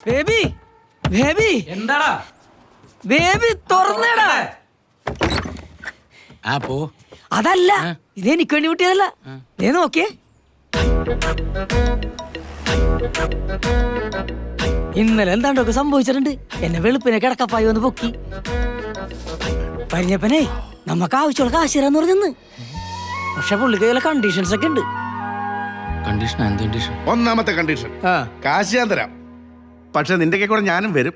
Baby baby എന്താടാ baby തുറന്നേടാ. ആ പോ. അതല്ല, ഇത് എനിക്ക് വേണ്ടി വിട്ടിയതല്ല. നീ നോക്കിയേ, ഇന്നലെ എന്താണ്ടൊക്കെ സംഭവിച്ചിട്ടുണ്ട്. എന്നെ വെളുപ്പിനെ കിടക്കപ്പായി വന്ന് പൊക്കി പരിഞ്ഞപ്പനെ നമുക്ക് ആവശ്യമുള്ള കാശിരാന്ന് പറഞ്ഞെന്ന്. പക്ഷെ പുള്ളിക്ക് ചില കണ്ടീഷൻസ് ഒക്കെ ഉണ്ട്. കണ്ടീഷൻ എന്ത് കണ്ടീഷൻ? ഒന്നാമത്തെ കണ്ടീഷൻ, കാശ് ഞാൻ തരാം, പക്ഷെ നിന്റെ കൂടെ ഞാനും വരും.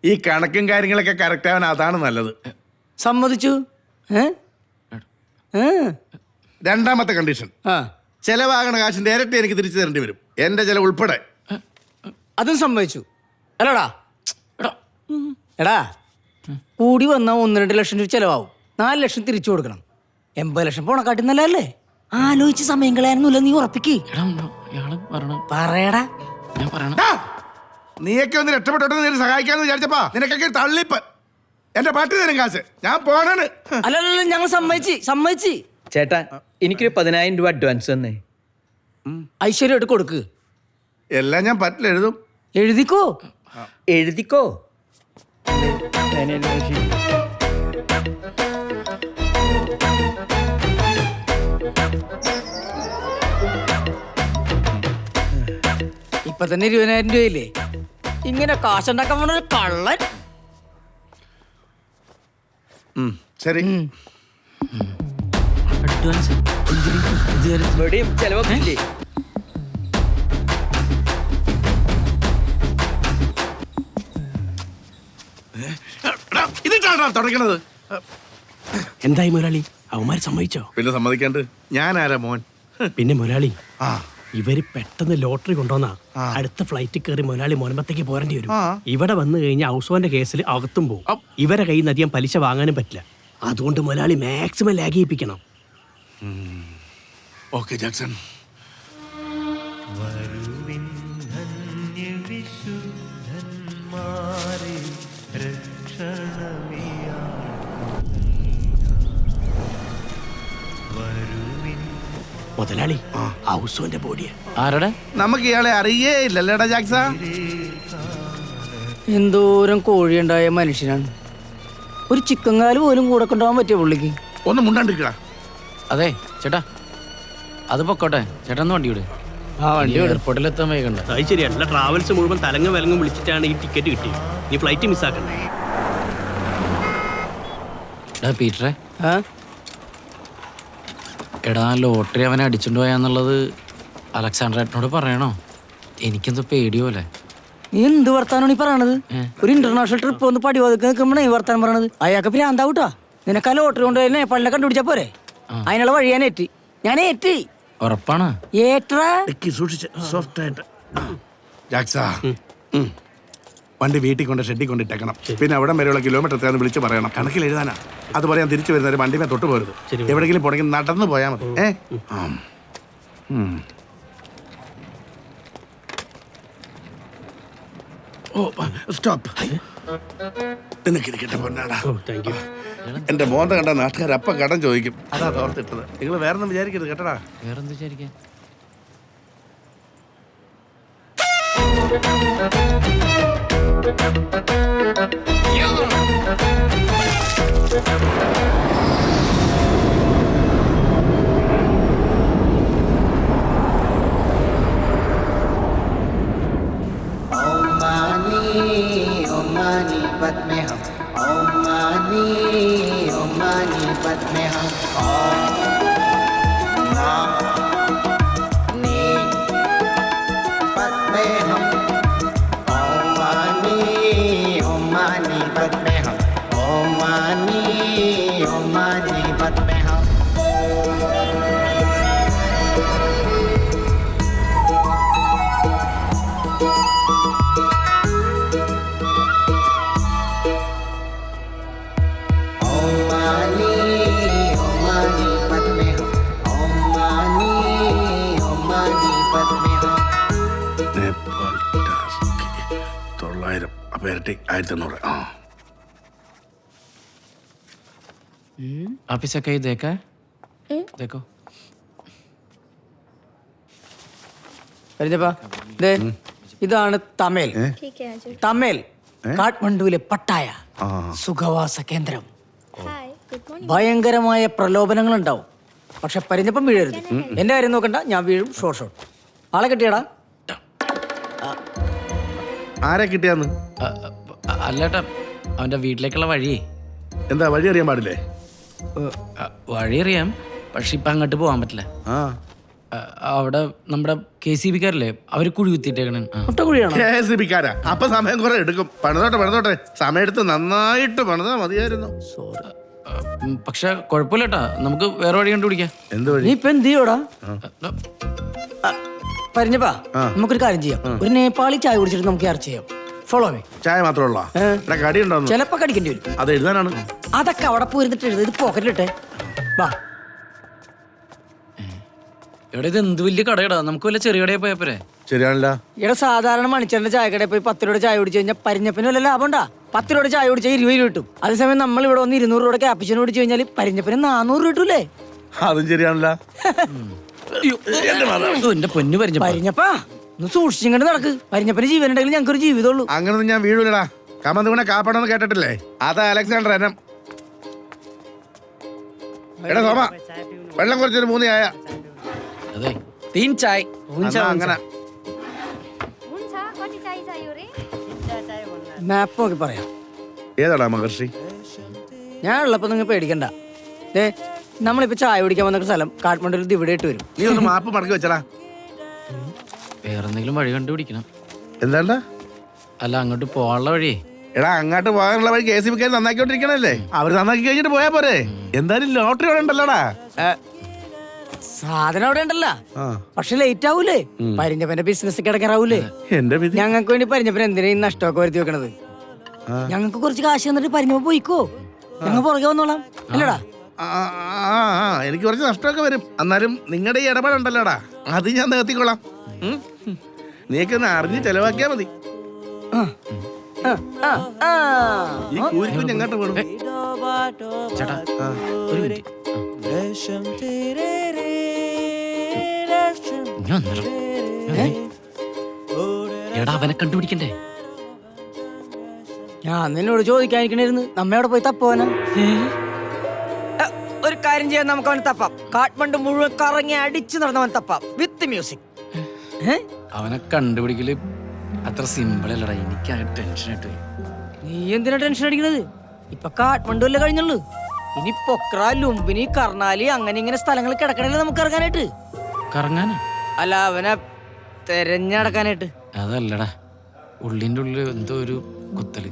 ഈ കണക്കും കാര്യങ്ങളൊക്കെ കറക്റ്റ് ആവാൻ അതാണ് നല്ലത്. സമ്മതിച്ചു. രണ്ടാമത്തെ കണ്ടീഷൻ, ചെലവാകണ കാശിന്റെ ഇരട്ടി എനിക്ക് തിരിച്ചു തരേണ്ടി വരും, എന്റെ ചെലവ് ഉൾപ്പെടെ. അതും സമ്മതിച്ചു അല്ലടാ. എടാ, കൂടി വന്ന 1-2 ലക്ഷം രൂപ ചെലവാകും. 4 ലക്ഷം തിരിച്ചു കൊടുക്കണം. 80 ലക്ഷം പോണക്കാട്ടി നല്ലല്ലേ? ആലോചിച്ച് സമയം കളയാനൊന്നുമില്ല. നീ ഉറപ്പിക്ക്. പറയടാ. നീയൊക്കെ ഒന്ന് രക്ഷപ്പെട്ടോട്ട് നീ സഹായിക്കാന്ന് വിചാരിച്ചപ്പാ നിനക്കൊക്കെ തള്ളിപ്പ്. എന്റെ പാട്ടി തരും കാശ്, ഞാൻ പോണാണ്. അല്ലല്ല, ഞങ്ങൾ സമ്മതിച്ച്. ചേട്ടാ, എനിക്കൊരു 10,000 രൂപ അഡ്വാൻസ് തന്നേ. ഐശ്വര്യമായിട്ട് കൊടുക്ക്. എല്ലാം ഞാൻ പറ്റിലെഴുതും. എഴുതിക്കോ. എഴുതിക്കോ. ഇപ്പൊ തന്നെ 20,000 രൂപയില്ലേ? ഇങ്ങനെ കാശുണ്ടാക്കാൻ പോണ ഒരു കള്ളൻ. ശരി, അഡ്വാൻസ് ഇവിടെയും ചെലവൊക്കെ ഇല്ലേ? ഇതിട്ടാണ് തുടങ്ങണത്. എന്തായി മുരളി, അവന്മാര് സമ്മതിച്ചോ? പിന്നെ സമ്മതിക്കാണ്ട് ഞാൻ ആരാ മോൻ? പിന്നെ മുരളി, ആ ഇവര് പെട്ടെന്ന് ലോട്ടറി കൊണ്ടുവന്നാ അടുത്ത ഫ്ലൈറ്റിൽ കയറി മുരളി മോനമ്പത്തേക്ക് പോരേണ്ടി വരും. ഇവിടെ വന്നു കഴിഞ്ഞാൽ ഹൗസോന്റെ കേസിൽ അകത്തും പോകും. ഇവരെ കയ്യിൽ നിന്ന് അധികം പലിശ വാങ്ങാനും പറ്റില്ല. അതുകൊണ്ട് മുരളി മാക്സിമം ലാഗ് ചെയ്യിപ്പിക്കണം. Okay Jackson. മുതലാളി, ഹൗസോന്റെ ബോഡിയെ ആരുടെ? നമുക്ക് ഇയാളെ അറിയേ ഇല്ലല്ലേടാ ജാക്സ. എന്തോരം കോഴിയുണ്ടായ മനുഷ്യനാണ്. ഒരു ചിക്കൻ കാല് പോലും കൂടെ കൊണ്ടുപോകാൻ പറ്റിയ പുള്ളിക്ക്. ഒന്ന് മുണ്ടാണ്ടിരിക്കടാ. അതെ ചേട്ടാ, അത് പൊക്കോട്ടെ. ചേട്ടാ ഒന്ന് വണ്ടി വിട്. എയർപോർട്ടിൽ എത്താൻ വൈകണ്ട. അത് ശരിയാണ്. എല്ലാ ട്രാവൽസ് മുഴുവൻ തലങ്ങും വിലങ്ങും വിളിച്ചിട്ടാണ് ഈ ടിക്കറ്റ് കിട്ടിയത്. നീ ഫ്ലൈറ്റ് മിസ്സാക്കണ്ടേ? പീറ്ററെ, എടാ ലോട്ടറി അവനെ അടിച്ചോണ്ട് പോയാന്നുള്ളത് അലക്സാണ്ടറേട്ടനോട് പറയണോ? എനിക്കെന്തോ പേടിയോലെ. നീ എന്ത് വർത്താനാണ് ഈ പറയണത്? ഒരു ഇന്റർനാഷണൽ ട്രിപ്പ് വന്ന് പടി വതുക്കി നിൽക്കുമ്പോഴേ ഈ വർത്താനം പറയണത്. അയാൾക്ക് ഭ്രാന്താവൂട്ടാ. നിനക്ക് ആ ലോട്ടറി കൊണ്ട് നേപ്പാളിനെ കണ്ടുപിടിച്ചാ പോരെ? അതിനുള്ള വഴി ഞാൻ ഏറ്റി. ഉറപ്പാണ്? ഏറ്റാ. സൂക്ഷിച്ച് സോഫ്റ്റ് ആയിട്ട്. ജാക്സ, വണ്ടി വീട്ടിൽ കൊണ്ട് ഷെഡിൽ കൊണ്ടിട്ടേക്കണം. പിന്നെ അവിടം വരെയുള്ള കിലോമീറ്റർ എത്രയാന്ന് വിളിച്ച് പറയണം. കണക്കിൽ എഴുതാനാ. അതുപോലെ ഞാൻ തിരിച്ചു വരുന്നവരെ വണ്ടിമേ തൊട്ട് പോരുത്. എവിടെയെങ്കിലും പോണെങ്കിൽ നടന്നു പോയാൽ മതി. സ്റ്റോപ്പ്. നിനക്കിരിക്കട്ടെ പൊന്നാടാ. എന്റെ മോന്ത കണ്ട നാട്ടുകാർ അപ്പ കടം ചോദിക്കും. അതാ തോർത്തിട്ടത്. നിങ്ങൾ വേറൊന്നും വിചാരിക്കരുത് കേട്ടടാ. വേറെന്ത് വിചാരിക്കാൻ? നേപ്പാൾ ടാസ്ക് 900 അപ്പൊ ഇരട്ടി 1500. आप इसे कहीं देखा है? देखो. പരിഞ്ഞപ്പാ, ദേ ഇതാണ് തമേൽ. ठीक है अजय. തമേൽ കാഠ്മണ്ഡുവിലെ പട്ടായ സുഖവാസ കേന്ദ്രം. Hi good morning. ഭയങ്കരമായ പ്രലോഭനങ്ങൾ ഉണ്ടാവും, പക്ഷെ പരിഞ്ഞപ്പം വീഴരുത്. എന്റെ കാര്യം നോക്കണ്ട, ഞാൻ വീഴും. ഷോട്ട്. ആളെ കിട്ടിയടാ? ആരെ കിട്ടിയാന്ന്? അല്ലേട്ടാ, അവന്റെ വീട്ടിലേക്കുള്ള വഴിയേ. എന്താ വഴി അറിയാൻ പാടില്ലേ? വഴി അറിയാം, പക്ഷെ ഇപ്പൊ അങ്ങോട്ട് പോകാൻ പറ്റില്ല. ആ അവിടെ നമ്മുടെ KCB-കാരല്ലേ, അവര് കുഴി കുത്തിയിട്ടേക്കണേ. ഒട്ടക്കുഴിയാണോ? KSB-ക്കാരാ? അപ്പൊ സമയം കുറെ എടുക്കും. പണിതോട്ടെ സമയം എടുത്ത് നന്നായിട്ട് പണിതാ മതിയായിരുന്നു. പക്ഷെ കുഴപ്പമില്ലട്ടാ, നമുക്ക് വേറെ വഴി കണ്ടുപിടിക്കാം. എന്ത് വഴി? നീ ഇപ്പൊ എന്ത് ചെയ്യോടാ? പരിഞ്ഞപ്പാ, നമുക്കൊരു കാര്യം ചെയ്യാം. ഒരു നേപ്പാളി ചായ കുടിച്ചിട്ട് നമുക്ക് യാത്ര ചെയ്യാം. Follow me. ചായ മാത്രമുള്ള കടി ഉണ്ടോന്ന്? ചിലപ്പോ കടിക്കേണ്ടി വരും. അത് എഴുതാനാണ്. അതൊക്കെ അവിടെ പോയിരുന്നിട്ട് എഴുതി, ഇത് പോക്കറ്റിലിട്ടെ. വാ. എവിടെ ഇത് എന്ത് വലിയ കടയടാ, നമുക്ക് വല്ല ചെറിയ കടയിൽ പോയപ്പോരെ? ശരിയാണല്ല. ഇവിടെ സാധാരണ മണിച്ചേരന്റെ ചായക്കടയിൽ പോയി 10 രൂപയുടെ ചായ കുടിച്ചു കഴിഞ്ഞാൽ പരിഞ്ഞപ്പന് വല്ല ലാഭം ഉണ്ടാ? 10 രൂപയുടെ ചായ കുടിച്ചാൽ 20 രൂപ കിട്ടും. അതേസമയം നമ്മൾ ഇവിടെ വന്ന് 200 രൂപയുടെ ക്യാപ്പിച്ചിനോ കുടിച്ചു കഴിഞ്ഞാൽ പരിഞ്ഞപ്പന് 400 രൂപ കിട്ടൂലേ? അതും ശരിയാണല്ല. എന്റെ പൊന്നു പരിഞ്ഞപ്പ. പരിഞ്ഞപ്പാ, ഒന്ന് സൂക്ഷിച്ചിങ്ങോട്ട് നടക്ക്. പരിഞ്ഞപ്പന് ജീവൻ ഉണ്ടെങ്കിൽ ഞങ്ങൾക്കൊരു ജീവിതമുള്ളൂ. അങ്ങനെ ഞാൻ വീഴൂലടാ. കമന്തുകൂടെ കാപ്പണമെന്ന് കേട്ടിട്ടില്ലേ? അതാ അലക്സാണ്ടർ എനം. എടാ സോമ, വെള്ളം കുറച്ചൊരു 3 ചായ. അതെ, 3 ചായ. അങ്ങനെ उनसा कति चाहियो रे? മാപ്പ് നോക്കി പറയാം. ഏതാടാ മഹർഷി? ഞാൻ ഉള്ളപ്പോ നിങ്ങൾ പേടിക്കണ്ട. ദേ, നമ്മളിപ്പോ ചായ കുടിക്കാൻ വന്ന സ്ഥലം കാഠ്മണ്ഡുവിൽ ഇവിടെ ഇട്ട് വരും. നീ ഒന്ന് മാപ്പ് മടക്കി വെച്ചടാ. വേറെ എന്തെങ്കിലും വഴി കണ്ടുപിടിക്കണം. എന്താണ്ടാ? അല്ല, അങ്ങോട്ട് പോകാനുള്ള വഴിയേ. എടാ, അങ്ങോട്ട് പോകാനുള്ള വഴി KSB-ക്കാർ നന്നാക്കിക്കൊണ്ടിരിക്കണല്ലേ? അവര് നന്നാക്കി കഴിഞ്ഞിട്ട് പോയാ പോരെ? എന്തായാലും ലോട്ടറി അവിടെ ഉണ്ടല്ലോടാ. സാധനം അവിടെ ഉണ്ടല്ല, പക്ഷെ ലേറ്റ് ആവൂലേ? പരിഞ്ഞപ്പന്റെ ബിസിനസ് കിടക്കാറാവൂലേ? എന്റെ വിധി. ഞങ്ങൾക്ക് വേണ്ടി പരിഞ്ഞപ്പൻ എന്തിനാ ഈ നഷ്ടമൊക്കെ വരുത്തി വെക്കണത്? ഞങ്ങൾക്ക് കുറച്ച് കാശ് തന്നിട്ട് പരിഞ്ഞപ്പ പോയിക്കോ, ഞങ്ങൾ പുറകെ വന്നോളാം. അല്ലടാ? എനിക്ക് കുറച്ച് നഷ്ടമൊക്കെ വരും, എന്നാലും നിങ്ങളുടെ ഈ ഇടപാടുണ്ടല്ലോടാ, അത് ഞാൻ നികത്തിക്കൊള്ളാം. നീയൊക്കെ ഒന്ന് അറിഞ്ഞ് ചെലവാക്കിയാ മതി. ഈ കൂലിക്കും ഞങ്ങോട്ട് വേണം. ചേട്ടാ, ഒരു മിനിറ്റ്. ഇങ്ങ് വന്നെടാ. എടാ, അവനെ കണ്ടുപിടിക്കണ്ടേ? ഞാൻ നിന്നോട് ചോദിക്കാനിരിക്കണിരുന്നു, നമ്മ എവിടെ പോയി തപ്പോന? ഒരു കാര്യം ചെയ്യാൻ, നമുക്ക് അവന് തപ്പാം. കാഠ്മണ്ഡു മുഴുവൻ കറങ്ങി അടിച്ചു നടന്നവൻ തപ്പാം, വിത്ത് മ്യൂസിക്. അവനെ കണ്ടുപിടിക്കല് അത്ര സിമ്പിൾ അല്ലടാ, എനിക്ക് ടെൻഷൻ ആയിട്ട്. നീ എന്തിനാ ടെൻഷൻ അടിക്കണത്? ഇപ്പൊ കാഠ്മണ്ഡു അല്ലേ കഴിഞ്ഞുള്ളൂ. ഇനി പൊക്ര, ലുംബിനി, കർണാലി അങ്ങനെ ഇങ്ങനെ സ്ഥലങ്ങൾ കിടക്കണല്ലേ നമുക്ക് ഇറങ്ങാനായിട്ട്. കറങ്ങാനാ? അല്ല, അവനെ തെരഞ്ഞെടുക്കാനായിട്ട്. അതല്ലടാ, ഉള്ളിന്റെ ഉള്ളിൽ എന്തോ ഒരു കുത്തല്.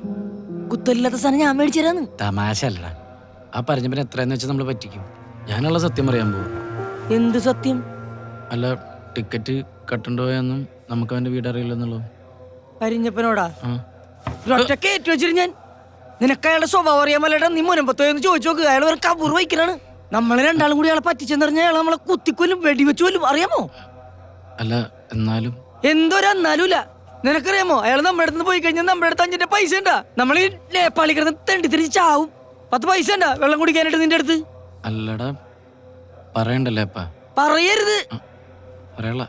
കുത്തലില്ലാത്ത സാധനം ഞാൻ മേടിച്ചു തരാന്ന്. തമാശ അല്ലടാ. ആ പരിഞ്ഞപ്പനെ എത്രയെന്ന് വെച്ചാൽ നമ്മള് പറ്റിക്കും. ഞാനുള്ള സത്യം പറയാൻ പോകും. എന്ത് സത്യം? അല്ല, ടിക്കറ്റ് കട്ടുണ്ടോയെന്നും നമുക്ക് അവന്റെ വീട് അറിയില്ലെന്നുള്ളൂ. പരിഞ്ഞപ്പനോടാ ഒറ്റ കയറ്റി വെച്ചിട്ട് ഞാൻ. നിനക്ക് അയാളുടെ സ്വഭാവം അറിയാമല്ലേടാ? നീ മുനമ്പത്തോന്ന് ചോദിച്ചു നോക്ക്, അയാൾ ഒരു കബൂർ വഹിക്കണാണ്. നമ്മള് രണ്ടാളും കൂടി അയാളെ പറ്റിച്ചെന്ന് പറഞ്ഞാൽ അയാൾ നമ്മളെ കുത്തിക്കൊല്ലും, വെടിവെച്ചു കൊല്ലും, അറിയാമോ? അല്ല, എന്നാലും എന്തോരെന്നാലുമില്ല. നിനക്കറിയാമോ, അയാൾ നമ്മുടെ അടുത്ത് പോയി കഴിഞ്ഞാൽ നമ്മുടെ അടുത്ത് 5 പൈസ ഉണ്ടാ. നമ്മൾ ഈ നേപ്പാളി കിടന്ന് തെണ്ടി തിരിച്ച് ചാവും. 10 പൈസ ഉണ്ടാ വെള്ളം കുടിക്കാനായിട്ട് നിന്റെ അടുത്ത്? അല്ലടാ, പറയണ്ടല്ലേ അപ്പ? പറയരുത്. പറയള്ള.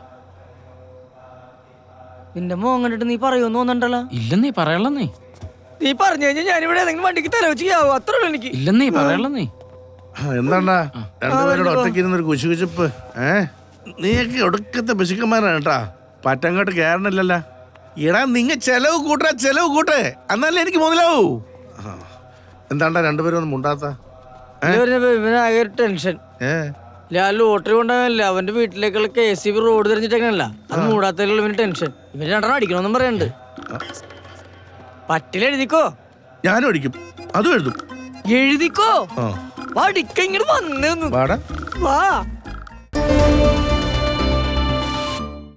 നിന്റെ മോൻ കണ്ടിട്ട് നീ പറയുമെന്ന് തോന്നണ്ടല്ലോ. ഇല്ലെന്നേ, പറയള്ളന്നേ. നീ പറഞ്ഞു കഴിഞ്ഞാൽ ഞാനിവിടെ ഏതെങ്കിലും വണ്ടിക്ക് തല വെച്ച് ചെയ്യാവോ? അത്രേ ഉള്ളൂ എനിക്ക്. ഇല്ലെന്നേ, പറയള്ളന്നേ. എന്താണ്ടാ രണ്ടുപേരോട് ഒറ്റയ്ക്കിരുന്നൊരു കുശുകുശുപ്പ്? നീയൊക്കെ ഒടുക്കത്തെ പശുക്കന്മാരാണ് കേട്ടാ. പറ്റങ്ങോട്ട് കയറണില്ലല്ല. എടാ, നിങ്ങ ചെലവ് കൂട്ടേ, എന്നാലേ എനിക്ക് മുതലാവൂ. എന്താണ്ടാ രണ്ടുപേരും ഒന്നും മുണ്ടാത്ത? ഇവനാകെ ടെൻഷൻ. ലോട്ടറി കൊണ്ടാകല്ല, അവന്റെ വീട്ടിലേക്കുള്ള KCB റോഡ് തിരിഞ്ഞിട്ടേക്കണല്ല, അത് മൂടാത്തുള്ള ഇവന് ടെൻഷൻ. ഇവന് 2 അടിക്കണമെന്നും പറയണ്ട്. പട്ടിലെഴുതിക്കോ. ഞാനും അടിക്കും, അതും എഴുതും. എഴുതിക്കോ. അടിക്ക ഇങ്ങോട്ട് വന്നു. വാടാ. വാ.